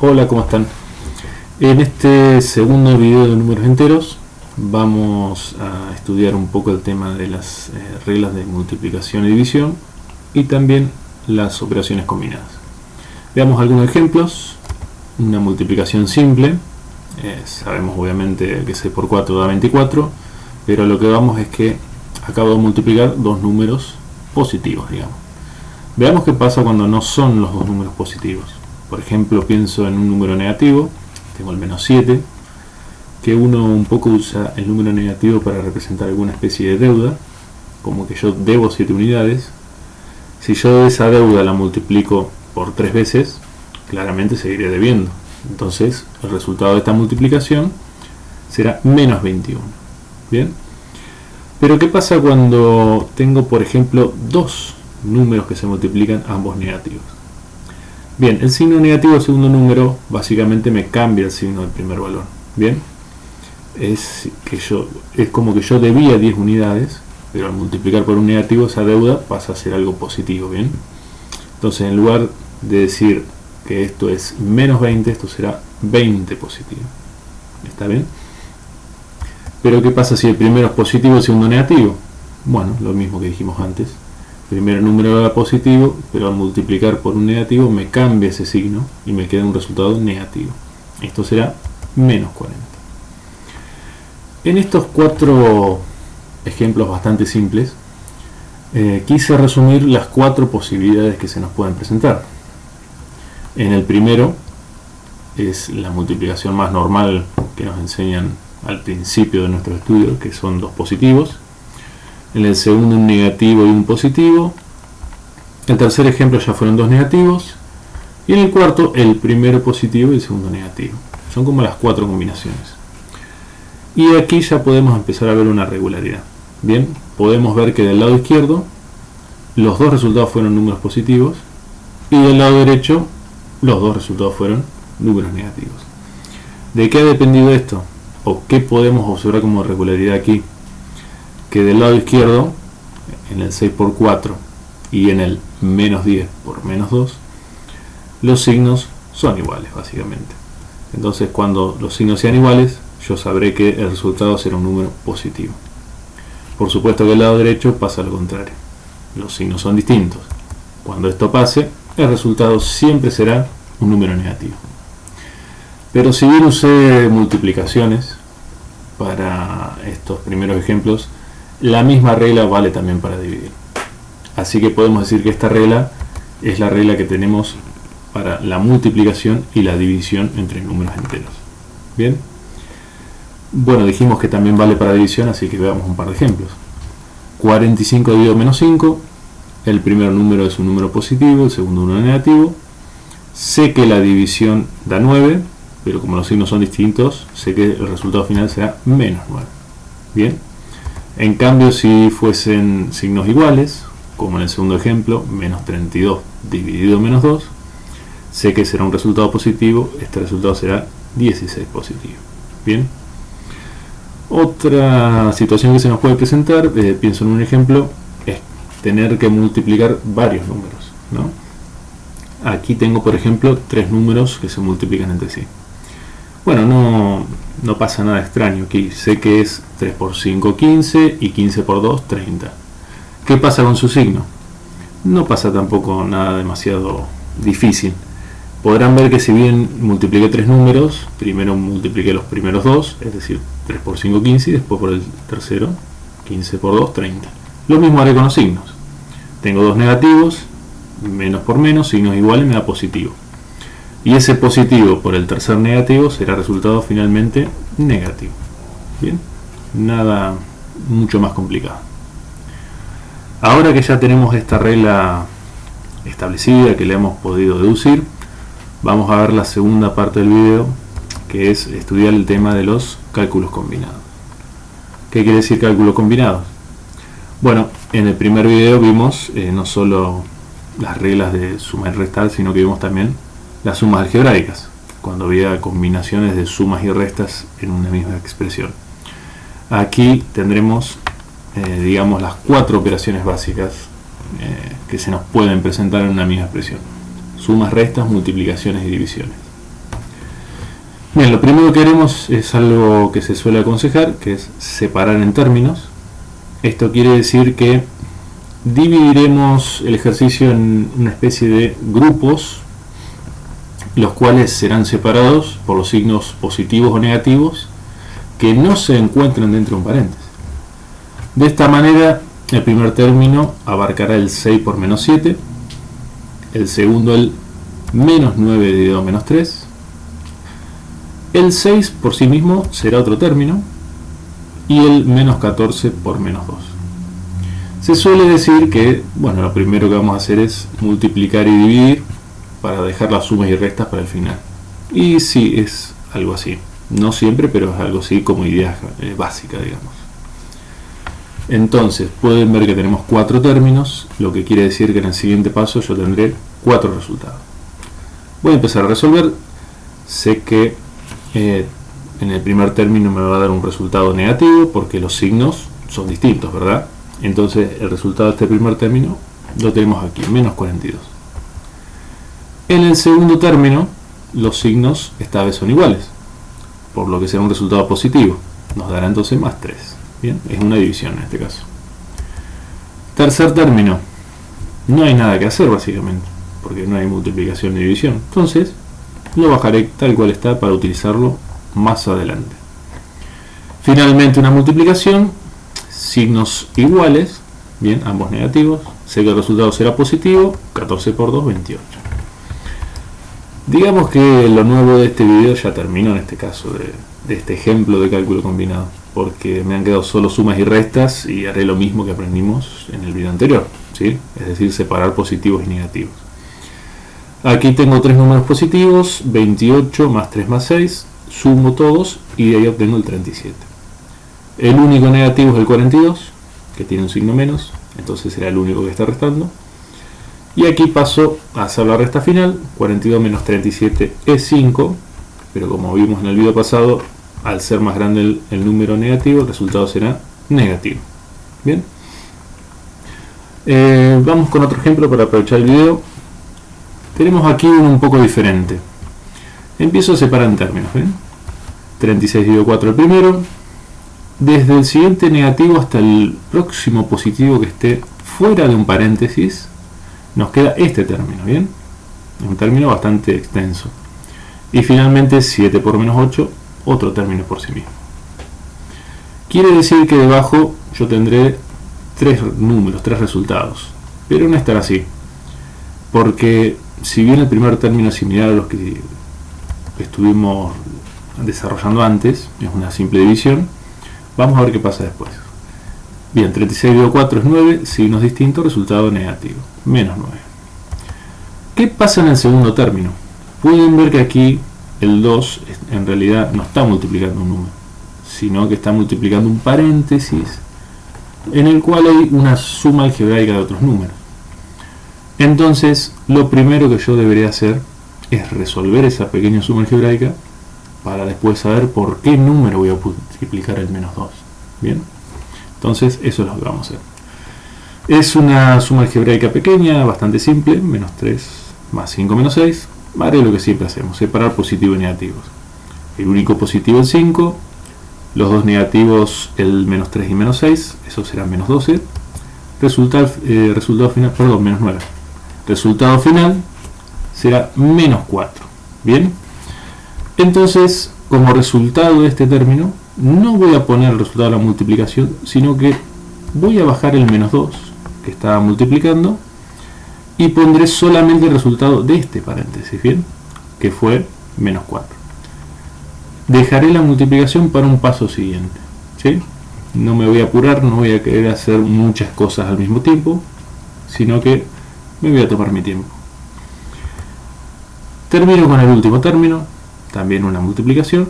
Hola, ¿cómo están? En este segundo video de números enteros vamos a estudiar un poco el tema de las reglas de multiplicación y división y también las operaciones combinadas. Veamos algunos ejemplos. Una multiplicación simple, sabemos obviamente que 6 por 4 da 24, pero lo que vamos es que acabo de multiplicar dos números positivos, digamos. Veamos qué pasa cuando no son los dos números positivos. Por ejemplo, pienso en un número negativo, tengo el menos 7, que uno un poco usa el número negativo para representar alguna especie de deuda, como que yo debo 7 unidades. Si yo esa deuda la multiplico por 3 veces, claramente seguiré debiendo. Entonces, el resultado de esta multiplicación será menos 21. ¿Bien? Pero ¿qué pasa cuando tengo, por ejemplo, dos números que se multiplican ambos negativos? Bien, el signo negativo del segundo número básicamente me cambia el signo del primer valor. Bien, es como que yo debía 10 unidades, pero al multiplicar por un negativo esa deuda pasa a ser algo positivo. Bien, entonces en lugar de decir que esto es menos 20, esto será 20 positivo. ¿Está bien? Pero ¿qué pasa si el primero es positivo y el segundo negativo? Bueno, lo mismo que dijimos antes. El primer número era positivo, pero al multiplicar por un negativo me cambia ese signo y me queda un resultado negativo. Esto será menos 40. En estos cuatro ejemplos bastante simples, quise resumir las cuatro posibilidades que se nos pueden presentar. En el primero es la multiplicación más normal que nos enseñan al principio de nuestro estudio, que son dos positivos. En el segundo un negativo y un positivo. El tercer ejemplo ya fueron dos negativos. Y en el cuarto el primero positivo y el segundo negativo. Son como las cuatro combinaciones. Y aquí ya podemos empezar a ver una regularidad. Bien, podemos ver que del lado izquierdo los dos resultados fueron números positivos y del lado derecho los dos resultados fueron números negativos. ¿De qué ha dependido esto? ¿O qué podemos observar como regularidad aquí? Que del lado izquierdo, en el 6 por 4 y en el menos 10 por menos 2, los signos son iguales básicamente. Entonces cuando los signos sean iguales, yo sabré que el resultado será un número positivo. Por supuesto que del lado derecho pasa lo contrario. Los signos son distintos. Cuando esto pase, el resultado siempre será un número negativo. Pero si bien usé multiplicaciones para estos primeros ejemplos, la misma regla vale también para dividir. Así que podemos decir que esta regla es la regla que tenemos para la multiplicación y la división entre números enteros. Bien. Bueno, dijimos que también vale para división, así que veamos un par de ejemplos. 45 dividido menos 5. El primer número es un número positivo, el segundo un número negativo. Sé que la división da 9, pero como los signos son distintos, sé que el resultado final será menos 9. Bien. En cambio, si fuesen signos iguales, como en el segundo ejemplo, menos 32 dividido menos 2, sé que será un resultado positivo, este resultado será 16 positivo. Bien. Otra situación que se nos puede presentar, pienso en un ejemplo, es tener que multiplicar varios números, ¿no? Aquí tengo, por ejemplo, tres números que se multiplican entre sí. Bueno, no pasa nada extraño aquí. Sé que es 3 por 5, 15 y 15 por 2, 30. ¿Qué pasa con su signo? No pasa tampoco nada demasiado difícil. Podrán ver que si bien multipliqué tres números, primero multipliqué los primeros dos, es decir, 3 por 5, 15, y después por el tercero, 15 por 2, 30. Lo mismo haré con los signos. Tengo dos negativos, menos por menos, signos iguales me da positivo. Y ese positivo por el tercer negativo será resultado finalmente negativo. Bien, nada mucho más complicado. Ahora que ya tenemos esta regla establecida, que la hemos podido deducir, vamos a ver la segunda parte del video, que es estudiar el tema de los cálculos combinados. ¿Qué quiere decir cálculos combinados? Bueno, en el primer video vimos no solo las reglas de suma y restar, sino que vimos también las sumas algebraicas, cuando había combinaciones de sumas y restas en una misma expresión. Aquí tendremos, digamos, las cuatro operaciones básicas que se nos pueden presentar en una misma expresión: sumas, restas, multiplicaciones y divisiones. Bien, lo primero que haremos es algo que se suele aconsejar, que es separar en términos. Esto quiere decir que dividiremos el ejercicio en una especie de grupos, los cuales serán separados por los signos positivos o negativos que no se encuentran dentro de un paréntesis. De esta manera, el primer término abarcará el 6 por menos 7, el segundo el menos 9 dividido a menos 3, el 6 por sí mismo será otro término, y el menos 14 por menos 2. Se suele decir que, bueno, lo primero que vamos a hacer es multiplicar y dividir para dejar las sumas y restas para el final. Y sí, es algo así. No siempre, pero es algo así como idea básica, digamos. Entonces, pueden ver que tenemos 4 términos, lo que quiere decir que en el siguiente paso yo tendré 4 resultados. Voy a empezar a resolver. Sé que en el primer término me va a dar un resultado negativo porque los signos son distintos, ¿verdad? Entonces el resultado de este primer término lo tenemos aquí, menos 42. En el segundo término los signos esta vez son iguales, por lo que será un resultado positivo. Nos dará entonces más 3. Bien, es una división en este caso. Tercer término, no hay nada que hacer básicamente, porque no hay multiplicación ni división. Entonces lo bajaré tal cual está para utilizarlo más adelante. Finalmente una multiplicación, signos iguales, bien, ambos negativos. Sé que el resultado será positivo, 14 por 2, 28. Digamos que lo nuevo de este video ya terminó en este caso de este ejemplo de cálculo combinado, porque me han quedado solo sumas y restas y haré lo mismo que aprendimos en el video anterior, ¿sí? Es decir, separar positivos y negativos. Aquí tengo 3 números positivos, 28 más 3 más 6, sumo todos y de ahí obtengo el 37. El único negativo es el 42, que tiene un signo menos, entonces será el único que está restando. Y aquí paso a hacer la resta final, 42 menos 37 es 5, pero como vimos en el video pasado, al ser más grande el número negativo, el resultado será negativo. Bien, vamos con otro ejemplo para aprovechar el video. Tenemos aquí uno un poco diferente. Empiezo a separar en términos, ¿ven? 36 dividido 4 el primero. Desde el siguiente negativo hasta el próximo positivo que esté fuera de un paréntesis, nos queda este término, ¿bien? Un término bastante extenso. Y finalmente 7 por menos 8, otro término por sí mismo. Quiere decir que debajo yo tendré 3 números, 3 resultados. Pero no estará así. Porque si bien el primer término es similar a los que estuvimos desarrollando antes, es una simple división, vamos a ver qué pasa después. Bien, 36 dividido 4 es 9, signos distintos, resultado negativo, menos 9. ¿Qué pasa en el segundo término? Pueden ver que aquí el 2 en realidad no está multiplicando un número, sino que está multiplicando un paréntesis en el cual hay una suma algebraica de otros números. Entonces, lo primero que yo debería hacer es resolver esa pequeña suma algebraica para después saber por qué número voy a multiplicar el menos 2. Bien, entonces eso es lo que vamos a hacer. Es una suma algebraica pequeña, bastante simple, menos 3 más 5 menos 6. Haré lo que siempre hacemos, separar positivos y negativos. El único positivo el 5, los dos negativos el menos 3 y menos 6, eso será menos 12. Resultado final, perdón, menos 9. Resultado final será menos 4. Bien, entonces como resultado de este término no voy a poner el resultado de la multiplicación, sino que voy a bajar el menos 2 que estaba multiplicando y pondré solamente el resultado de este paréntesis, bien, que fue menos 4. Dejaré la multiplicación para un paso siguiente, ¿sí? No me voy a apurar, no voy a querer hacer muchas cosas al mismo tiempo, sino que me voy a tomar mi tiempo. Termino con el último término, también una multiplicación.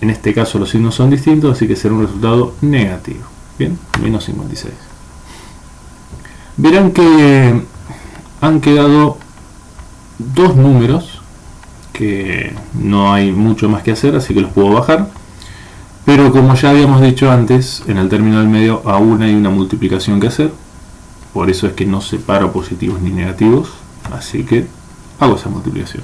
En este caso los signos son distintos, así que será un resultado negativo. Bien, menos 56. Verán que han quedado dos números que no hay mucho más que hacer, así que los puedo bajar. Pero como ya habíamos dicho antes, en el término del medio aún hay una multiplicación que hacer. Por eso es que no separo positivos ni negativos, así que hago esa multiplicación.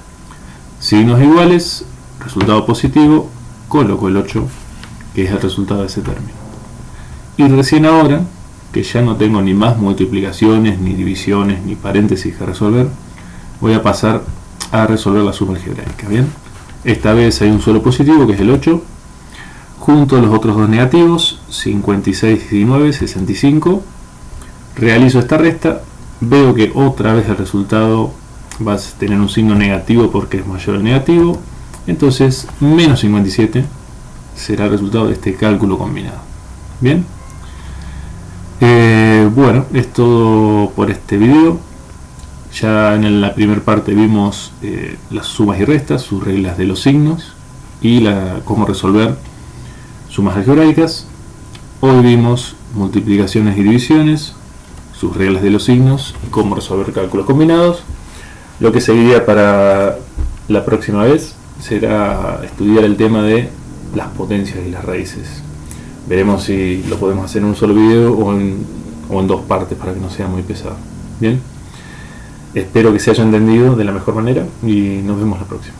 Signos iguales, resultado positivo, coloco el 8, que es el resultado de ese término. Y recién ahora, que ya no tengo ni más multiplicaciones, ni divisiones, ni paréntesis que resolver, voy a pasar a resolver la suma algebraica. Bien, esta vez hay un solo positivo, que es el 8, junto a los otros dos negativos, 56 y 19, 65. Realizo esta resta, veo que otra vez el resultado va a tener un signo negativo porque es mayor al negativo, entonces menos 57 será el resultado de este cálculo combinado. Bien, bueno, es todo por este video. Ya en la primera parte vimos las sumas y restas, sus reglas de los signos y cómo resolver sumas algebraicas. Hoy vimos multiplicaciones y divisiones, sus reglas de los signos y cómo resolver cálculos combinados. Lo que seguiría para la próxima vez será estudiar el tema de las potencias y las raíces. Veremos si lo podemos hacer en un solo video o en dos partes para que no sea muy pesado. Bien, espero que se haya entendido de la mejor manera y nos vemos la próxima.